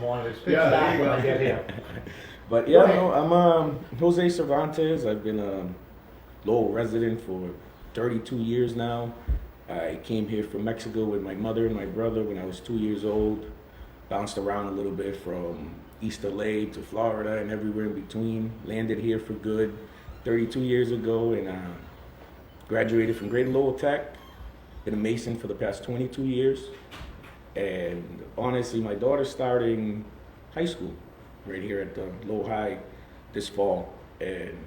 morning. It's pitch Yeah, there dark you when go. I get here. But Go yeah, ahead. no, I'm Jose Cervantes. I've been a Lowell resident for 32 years now. I came here from Mexico with my mother and my brother when I was 2 years old. Bounced around a little bit from East LA to Florida and everywhere in between. Landed here for good 32 years ago and graduated from Greater Lowell Tech. Been a Mason for the past 22 years. And honestly, my daughter's starting high school right here at the Lowell High this fall. And,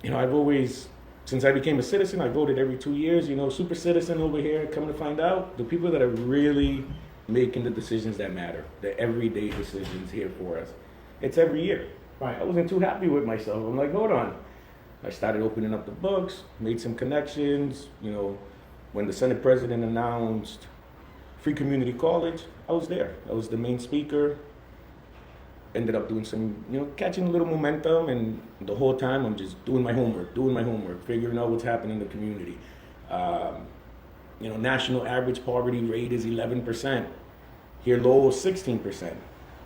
you know, I've always, since I became a citizen, I voted every 2 years, you know, super citizen over here. Come to find out, the people that are really making the decisions that matter, the everyday decisions here for us, it's every year. Right. I wasn't too happy with myself. I'm like, hold on. I started opening up the books, made some connections. You know, when the Senate president announced Free Community College, I was there. I was the main speaker. Ended up doing some, you know, catching a little momentum, and the whole time I'm just doing my homework, figuring out what's happening in the community. You know, national average poverty rate is 11%. Here, Lowell, 16%.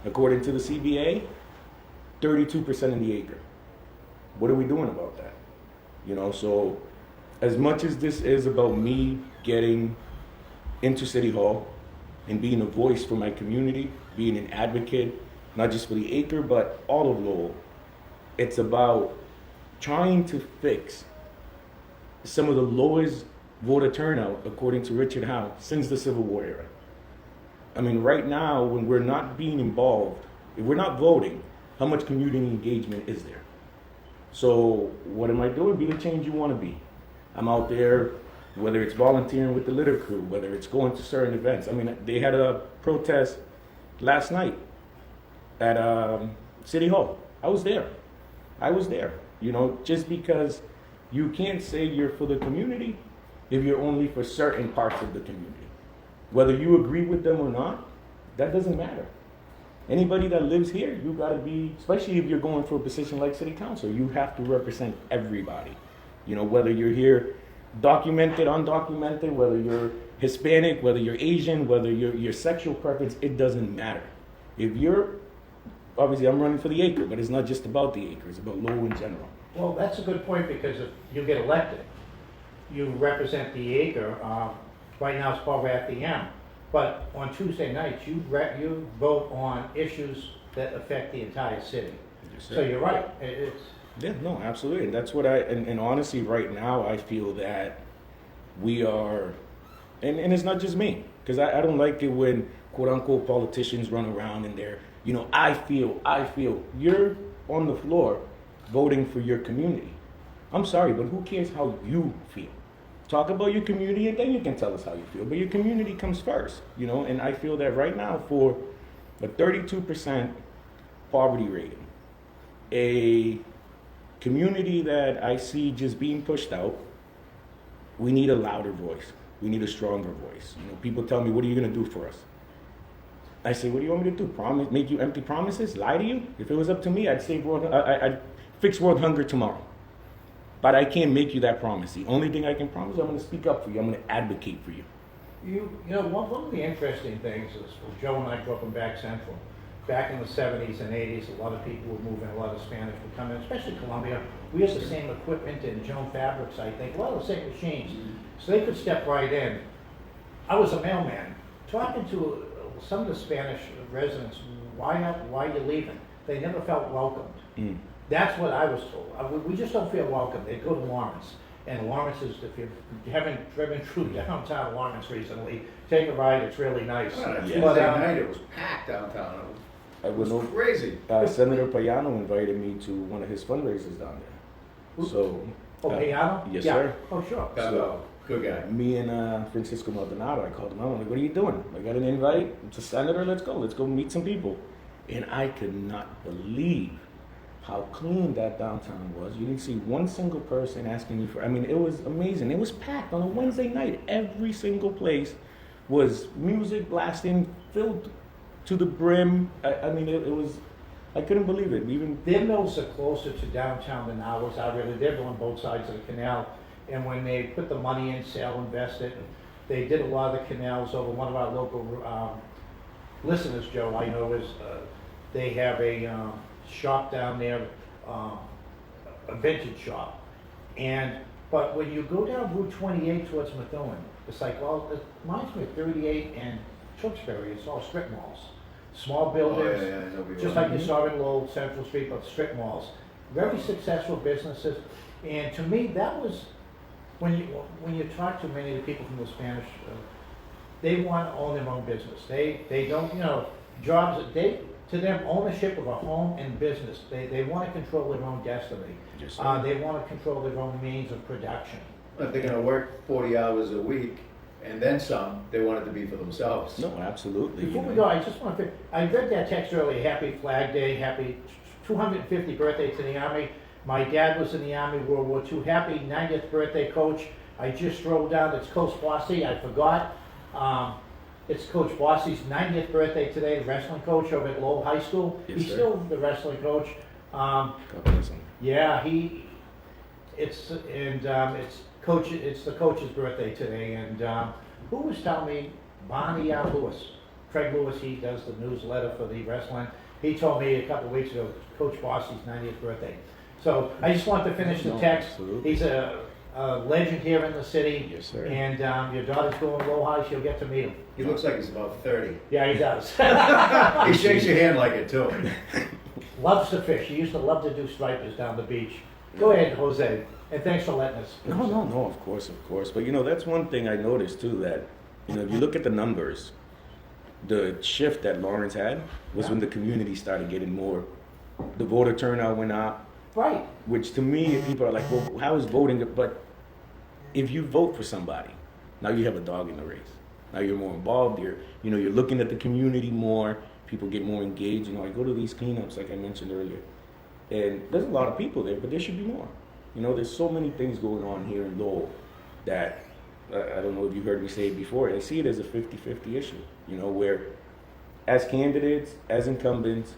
According to the CBA, 32% in the acre. What are we doing about that? You know, so as much as this is about me getting into City Hall and being a voice for my community, being an advocate, not just for the acre, but all of Lowell, it's about trying to fix some of the lowest voter turnout, according to Richard Howe, since the Civil War era. I mean, right now, when we're not being involved, if we're not voting, how much community engagement is there? So what am I doing? Be the change you want to be. I'm out there, whether it's volunteering with the litter crew, whether it's going to certain events. I mean, they had a protest last night at City Hall. I was there. You know, just because you can't say you're for the community if you're only for certain parts of the community. Whether you agree with them or not, that doesn't matter. Anybody that lives here, you gotta be, especially if you're going for a position like city council, you have to represent everybody. You know, whether you're here documented, undocumented, whether you're Hispanic, whether you're Asian, whether your sexual preference, it doesn't matter. If you're, obviously I'm running for the acre, but it's not just about the acre, it's about Lowell in general. Well, that's a good point because if you get elected, you represent the acre. Right now it's called RATM. But on Tuesday nights, you vote on issues that affect the entire city. Yes, sir. So you're right. It's Yeah, no, absolutely. And that's what and honestly, right now, I feel that we are, and it's not just me, because I don't like it when quote unquote politicians run around and they're, you know, I feel, you're on the floor voting for your community. I'm sorry, but who cares how you feel? Talk about your community and then you can tell us how you feel. But your community comes first, you know, and I feel that right now for a 32% poverty rating, a community that I see just being pushed out, we need a louder voice. We need a stronger voice. You know, people tell me, what are you going to do for us? I say, what do you want me to do? Promise, make you empty promises? Lie to you? If it was up to me, I'd save I'd fix world hunger tomorrow. But I can't make you that promise. The only thing I can promise, I'm going to speak up for you. I'm going to advocate for you. You know, one of the interesting things is, well, Joe and I grew up in Back Central. Back in the 70s and 80s, a lot of people would move in, a lot of Spanish would come in, especially Columbia. We had the same equipment in Joan Fabrics, I think, a lot of the same machines. So they could step right in. I was a mailman. Talking to some of the Spanish residents, why are you leaving? They never felt welcomed. Mm. That's what I was told. We just don't feel welcome. They go to Lawrence. And Lawrence is, if you haven't driven through downtown Lawrence recently, take a ride, it's really nice. Tuesday But, night, it was packed downtown. It was crazy. Senator Payano invited me to one of his fundraisers down there. So, Oh, Payano? yes, Yeah. sir. Oh, sure. Good guy. Me and Francisco Maldonado, I called him out. I'm like, what are you doing? I got an invite. It's a senator. Let's go meet some people. And I could not believe how clean that downtown was. You didn't see one single person asking you for, I mean, it was amazing. It was packed on a Wednesday night. Every single place was music blasting, filled to the brim. I mean, it was, I couldn't believe it. Even Their mills are closer to downtown than ours are really. They're on both sides of the canal. And when they put the money in, sale, invest it, they did a lot of the canals over one of our local listeners, Joe, I know is, they have a shop down there, a vintage shop. But when you go down Route 28 towards Methuen, it's like, well, it reminds me of 38 and Tewksbury, it's all strip malls. Small buildings, Oh, yeah, I know we just were. like you saw in Lowell Central Street, but strip malls. Very successful businesses, and to me, that was, when you talk to many of the people from the Spanish, they want to own their own business. They don't, jobs, to them, ownership of a home and business, they want to control their own destiny. Yes, sir. They want to control their own means of production. If they're gonna work 40 hours a week and then some, they want it to be for themselves. No, absolutely. Before we go, I just want to, I read that text earlier, happy Flag Day, happy 250th birthday to the Army. My dad was in the Army, World War II. Happy 90th birthday, Coach. I just drove down, it's Coach Bossy, I forgot. It's Coach Bossy's 90th birthday today, the wrestling coach over at Lowell High School. Yes, He's sir. still the wrestling coach. God bless him. Yeah, it's the coach's birthday today, and who was telling me? Bonnie Lewis, Craig Lewis. He does the newsletter for the wrestling. He told me a couple of weeks ago, Coach Bossy's 90th birthday. So I just want to finish the No, text. absolutely. He's a legend here in the city. Yes, sir. And your daughter's going to Lowell High. She'll get to meet him. He looks like he's about 30. Yeah, he does. He shakes your hand like it too. Loves to fish. He used to love to do stripers down the beach. Go ahead, Jose, and thanks for letting us. No, of course. But that's one thing I noticed too, that, if you look at the numbers, the shift that Lawrence had was when the community started getting more, the voter turnout went up, Right. which to me, people are like, well, how is voting? But if you vote for somebody, now you have a dog in the race. Now you're more involved. You're looking at the community more. People get more engaged. I go to these cleanups, like I mentioned earlier, and there's a lot of people there, but there should be more. There's so many things going on here in Lowell that I don't know if you heard me say it before. I see it as a 50-50 issue. Where as candidates, as incumbents,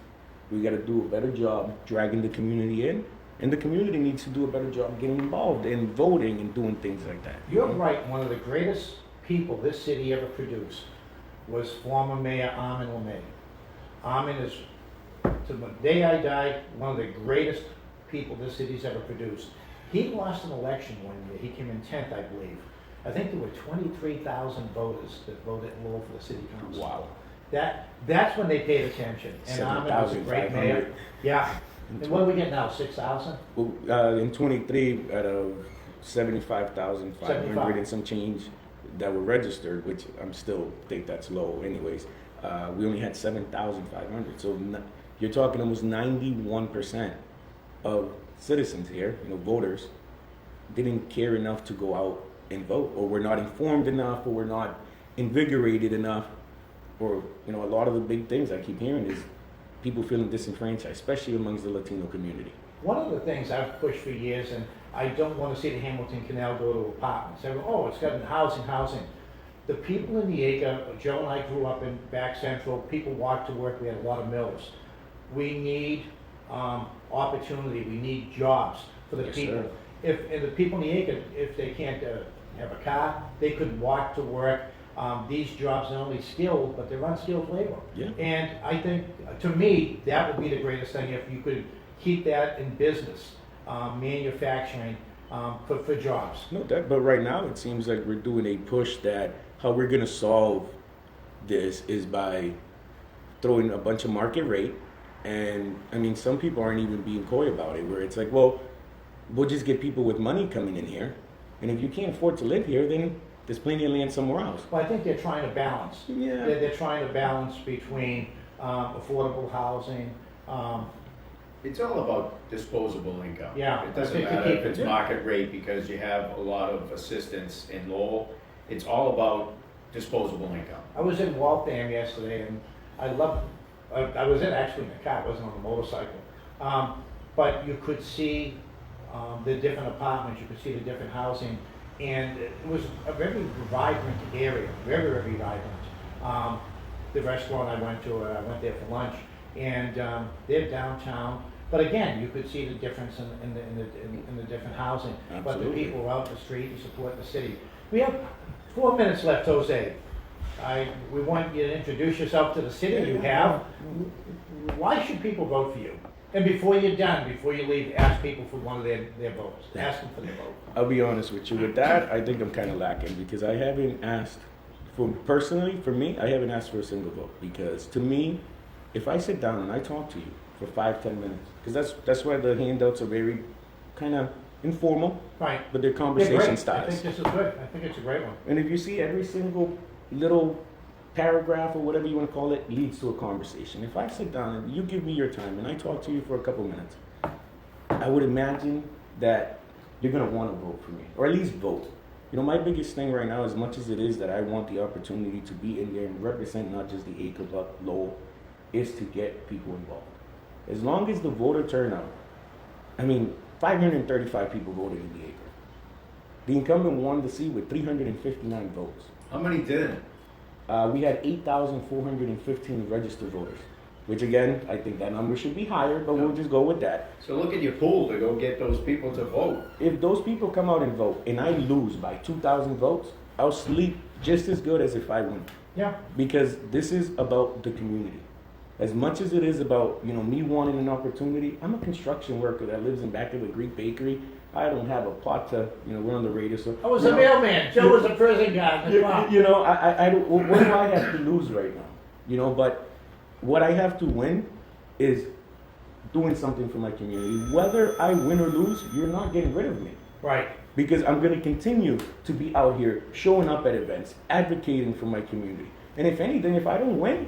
we got to do a better job dragging the community in, and the community needs to do a better job getting involved in voting and doing things like that. You're right. One of the greatest people this city ever produced was former Mayor Armin LeMay. Armin is, to the day I die, one of the greatest people this city's ever produced. He lost an election one year. He came in 10th, I believe. I think there were 23,000 voters that voted in Lowell for the city council. Wow. That's when they paid attention. And Armin was a great mayor. 7,500. Yeah. And what do we get now? 6,000? Well, in 23, out of 75,500 75. and some change that were registered, which I'm still think that's low anyways, we only had 7,500. So you're talking almost 91% of citizens here, voters, didn't care enough to go out and vote, or were not informed enough, or were not invigorated enough, or a lot of the big things I keep hearing is people feeling disenfranchised, especially amongst the Latino community. One of the things I've pushed for years, and I don't want to see the Hamilton Canal go to apartments. It's got housing. The people in the acre, Joe and I grew up in Back Central, people walked to work, we had a lot of mills. We need opportunity, we need jobs for the Yes, people. sir. And the people in the acre, if they can't have a car, they could walk to work. These jobs are not only skilled, but they're unskilled labor. Yeah. And I think, to me, that would be the greatest thing, if you could keep that in business, manufacturing, for jobs. No, but right now it seems like we're doing a push that how we're going to solve this is by throwing a bunch of market rate. And some people aren't even being coy about it, where it's like, well, we'll just get people with money coming in here. And if you can't afford to live here, then there's plenty of land somewhere else. Well, I think they're trying to balance. Yeah. They're trying to balance between affordable housing. It's all about disposable income. Yeah, It doesn't I think to matter keep if it- it's market rate because you have a lot of assistance in Lowell. It's all about disposable income. I was in Waltham yesterday, and I was actually in a car, I wasn't on a motorcycle. But you could see the different apartments, you could see the different housing, and it was a very vibrant area, very, very vibrant. The restaurant I went there for lunch, and they're downtown. But again, you could see the difference in the different housing. But the Absolutely. people were out in the street and support the city. We have 4 minutes left, Jose. we want you to introduce yourself to the city you have. Why should people vote for you? And before you're done, before you leave, ask people for one of their votes. Ask them for their vote. I'll be honest with you. With that, I think I'm kind of lacking because I haven't asked for me, I haven't asked for a single vote because to me, if I sit down and I talk to you for 5-10 minutes, because that's why the handouts are very kind of informal, Right. but they're They're conversation great. I styles. think this is good. I think it's a great one. And if you see every single little paragraph or whatever you want to call it leads to a conversation. If I sit down and you give me your time and I talk to you for a couple minutes, I would imagine that you're going to want to vote for me, or at least vote. You know, my biggest thing right now, as much as it is that I want the opportunity to be in there and represent not just the acre but Lowell, is to get people involved. As long as the voter turnout, 535 people voted in the acre. The incumbent won the seat with 359 votes. How many didn't? We had 8,415 registered voters, which again, I think that number should be higher, but we'll just go with that. So look at your pool to go get those people to vote. If those people come out and vote and I lose by 2,000 votes, I'll sleep just as good as if I win. Yeah. Because this is about the community. As much as it is about, me wanting an opportunity, I'm a construction worker that lives in back of a Greek bakery. I don't have a pot to, we're on the radio, so. I was a mailman. Joe was a prison guard. I don't, what do I have to lose right now? But what I have to win is doing something for my community. Whether I win or lose, you're not getting rid of me. Right. Because I'm going to continue to be out here showing up at events, advocating for my community. And if anything, if I don't win,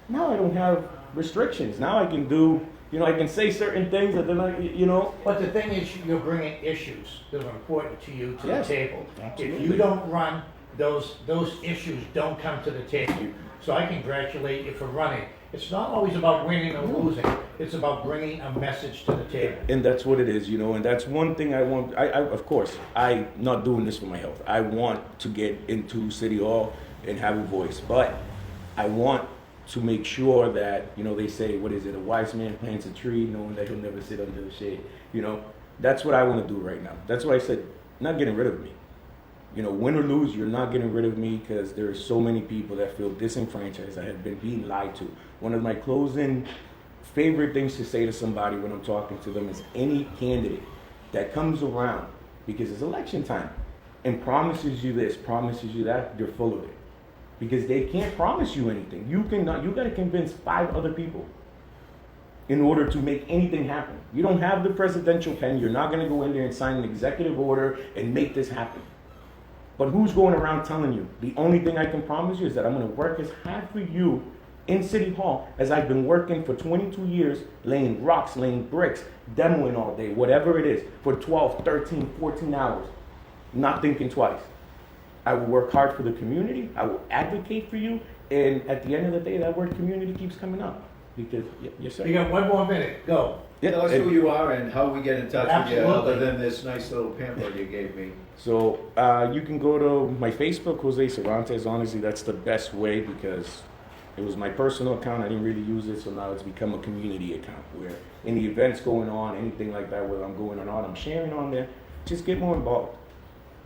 now I don't have restrictions. Now I can do, I can say certain things that then But the thing is, you're bringing issues that are important to you to Yes, the table. absolutely. If you don't run, those issues don't come to the table. So I congratulate you for running. It's not always about winning or losing. It's about bringing a message to the table. And that's what it is, and that's one thing I want. I of course, I'm not doing this for my health. I want to get into City Hall and have a voice, but I want to make sure that, they say, what is it, a wise man plants a tree knowing that he'll never sit under the shade. That's what I want to do right now. That's why I said, not getting rid of me. Win or lose, you're not getting rid of me because there are so many people that feel disenfranchised. I have been being lied to. One of my closing favorite things to say to somebody when I'm talking to them is any candidate that comes around, because it's election time, and promises you this, promises you that, you're full of it. Because they can't promise you anything. You got to convince 5 other people in order to make anything happen. You don't have the presidential pen. You're not going to go in there and sign an executive order and make this happen. But who's going around telling you? The only thing I can promise you is that I'm going to work as hard for you in City Hall as I've been working for 22 years, laying rocks, laying bricks, demoing all day, whatever it is, for 12, 13, 14 hours, not thinking twice. I will work hard for the community. I will advocate for you. And at the end of the day, that word community keeps coming up. Because, yes, sir. You got 1 more minute. Go. Yeah, Tell us who you are and how we get in touch with you, Absolutely. other than this nice little pamphlet you gave me. So you can go to my Facebook, Jose Cervantes. Honestly, that's the best way because it was my personal account. I didn't really use it, so now it's become a community account where any events going on, anything like that, whether I'm going or not, I'm sharing on there. Just get more involved.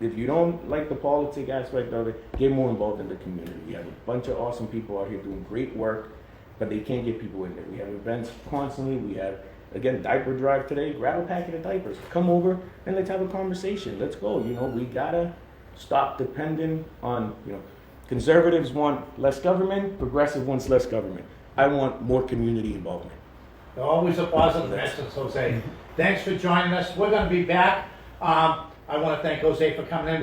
If you don't like the politic aspect of it, get more involved in the community. We have a bunch of awesome people out here doing great work, but they can't get people in there. We have events constantly. We have, again, diaper drive today. Grab a packet of diapers. Come over and let's have a conversation. Let's go. We gotta stop depending on, conservatives want less government, progressive wants less government. I want more community involvement. Always a positive message, Jose. Thanks for joining us. We're going to be back. I want to thank Jose for coming in.